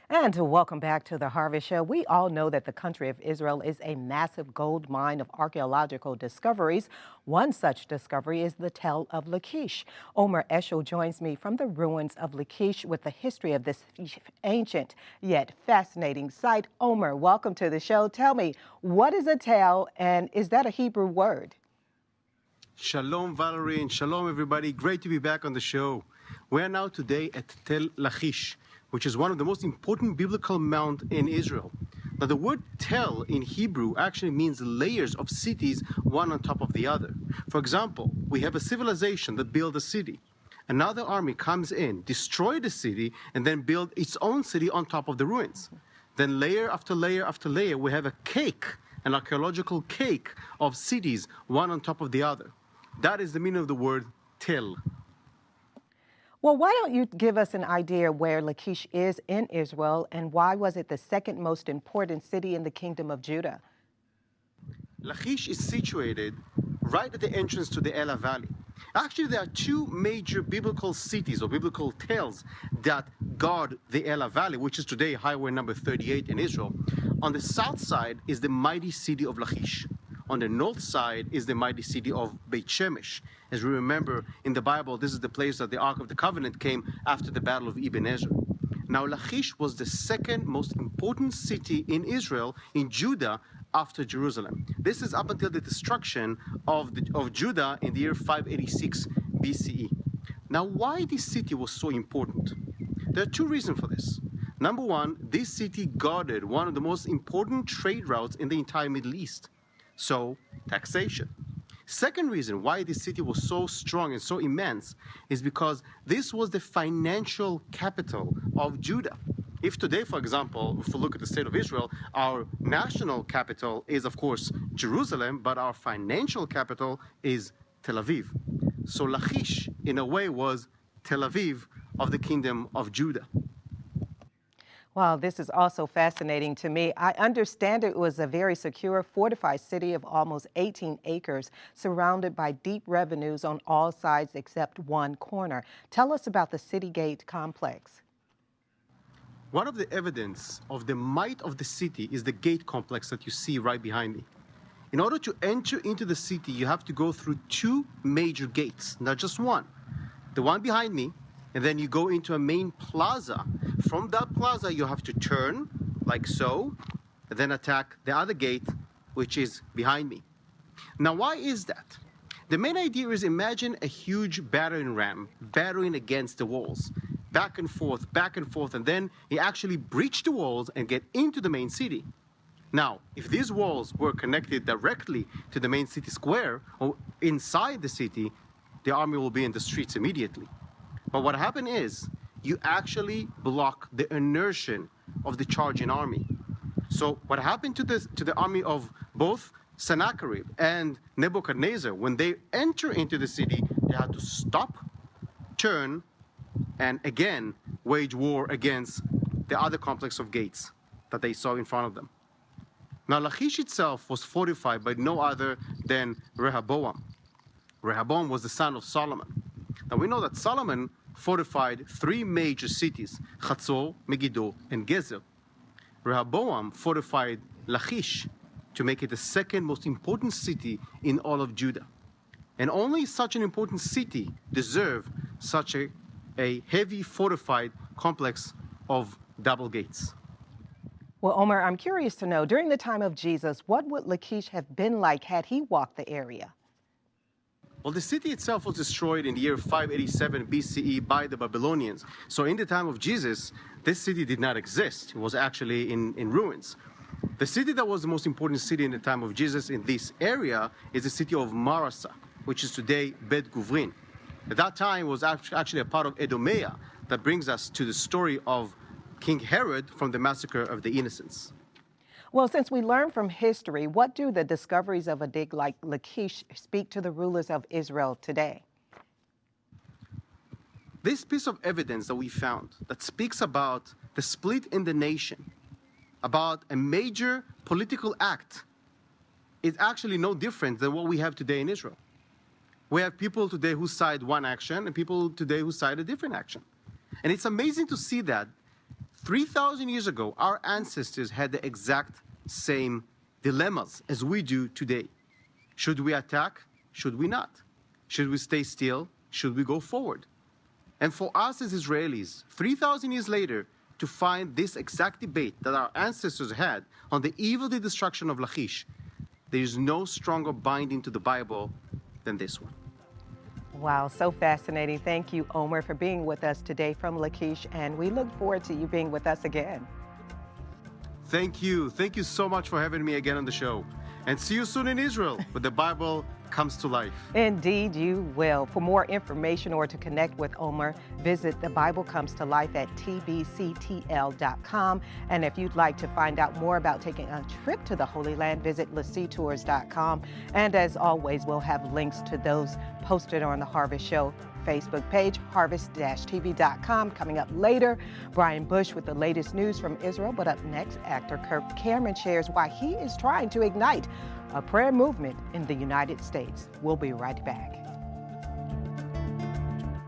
And welcome back to the Harvest Show. We all know that the country of Israel is a massive gold mine of archaeological discoveries. One such discovery is the Tell of Lachish. Omer Eshel joins me from the ruins of Lachish with the history of this ancient yet fascinating site. Omer, welcome to the show. Tell me, what is a tell, and is that a Hebrew word? Shalom, Valerie, and shalom, everybody. Great to be back on the show. We are now today at Tel Lachish, which is one of the most important biblical mounds in Israel. Now, the word Tel in Hebrew actually means layers of cities, one on top of the other. For example, we have a civilization that built a city. Another army comes in, destroy the city, and then build its own city on top of the ruins. Then layer after layer after layer, we have a cake, an archaeological cake of cities, one on top of the other. That is the meaning of the word Tel. Well, why don't you give us an idea where Lachish is in Israel, and why was it the second most important city in the kingdom of Judah? Lachish is situated right at the entrance to the Ela Valley. Actually, there are two major biblical cities or biblical tales that guard the Ela Valley, which is today highway number 38 in Israel. On the south side is the mighty city of Lachish. On the north side is the mighty city of Beit Shemesh. As we remember in the Bible, this is the place that the Ark of the Covenant came after the Battle of Ibn Ezra. Now, Lachish was the second most important city in Israel, in Judah, after Jerusalem. This is up until the destruction of Judah in the year 586 BCE. Now, why this city was so important? There are two reasons for this. Number one, this city guarded one of the most important trade routes in the entire Middle East. So, taxation. Second reason why this city was so strong and so immense is because this was the financial capital of Judah. If today, for example, if we look at the state of Israel, our national capital is, of course, Jerusalem, but our financial capital is Tel Aviv. So Lachish, in a way, was Tel Aviv of the kingdom of Judah. Wow, this is also fascinating to me. I understand it was a very secure, fortified city of almost 18 acres, surrounded by deep revenues on all sides except one corner. Tell us about the city gate complex. One of the evidence of the might of the city is the gate complex that you see right behind me. In order to enter into the city, you have to go through two major gates, not just one. The one behind me, and then you go into a main plaza. From that plaza, you have to turn, like so, and then attack the other gate, which is behind me. Now, why is that? The main idea is, imagine a huge battering ram battering against the walls, back and forth, and then you actually breach the walls and get into the main city. Now, if these walls were connected directly to the main city square, or inside the city, the army will be in the streets immediately. But what happened is, you actually block the inertia of the charging army. So what happened to the army of both Sennacherib and Nebuchadnezzar, when they enter into the city, they had to stop, turn, and again wage war against the other complex of gates that they saw in front of them. Now, Lachish itself was fortified by no other than Rehoboam. Rehoboam was the son of Solomon. Now, we know that Solomon fortified three major cities, Chatzor, Megiddo, and Gezer. Rehoboam fortified Lachish to make it the second most important city in all of Judah. And only such an important city deserves such a heavy fortified complex of double gates. Well, Omer, I'm curious to know, during the time of Jesus, what would Lachish have been like had he walked the area? Well, the city itself was destroyed in the year 587 BCE by the Babylonians. So in the time of Jesus, this city did not exist. It was actually in ruins. The city that was the most important city in the time of Jesus in this area is the city of Marasa, which is today Bet Guvrin. At that time, it was actually a part of Edomea. That brings us to the story of King Herod from the massacre of the innocents. Well, since we learn from history, what do the discoveries of a dig like Lachish speak to the rulers of Israel today? This piece of evidence that we found that speaks about the split in the nation, about a major political act, is actually no different than what we have today in Israel. We have people today who side one action and people today who side a different action. And it's amazing to see that 3,000 years ago, our ancestors had the exact same dilemmas as we do today. Should we attack? Should we not? Should we stay still? Should we go forward? And for us as Israelis, 3,000 years later, to find this exact debate that our ancestors had on the evil destruction of Lachish, there is no stronger binding to the Bible than this one. Wow, so fascinating. Thank you, Omer, for being with us today from Lachish, and we look forward to you being with us again. Thank you. Thank you so much for having me again on the show. And see you soon in Israel, where the Bible comes to life. Indeed, you will. For more information or to connect with Omer, visit The Bible Comes to Life at tbctl.com. And if you'd like to find out more about taking a trip to the Holy Land, visit lacitours.com. And as always, we'll have links to those posted on the Harvest Show Facebook page, harvest-tv.com. Coming up later, Brian Bush with the latest news from Israel. But up next, actor Kirk Cameron shares why he is trying to ignite a prayer movement in the United States. We'll be right back.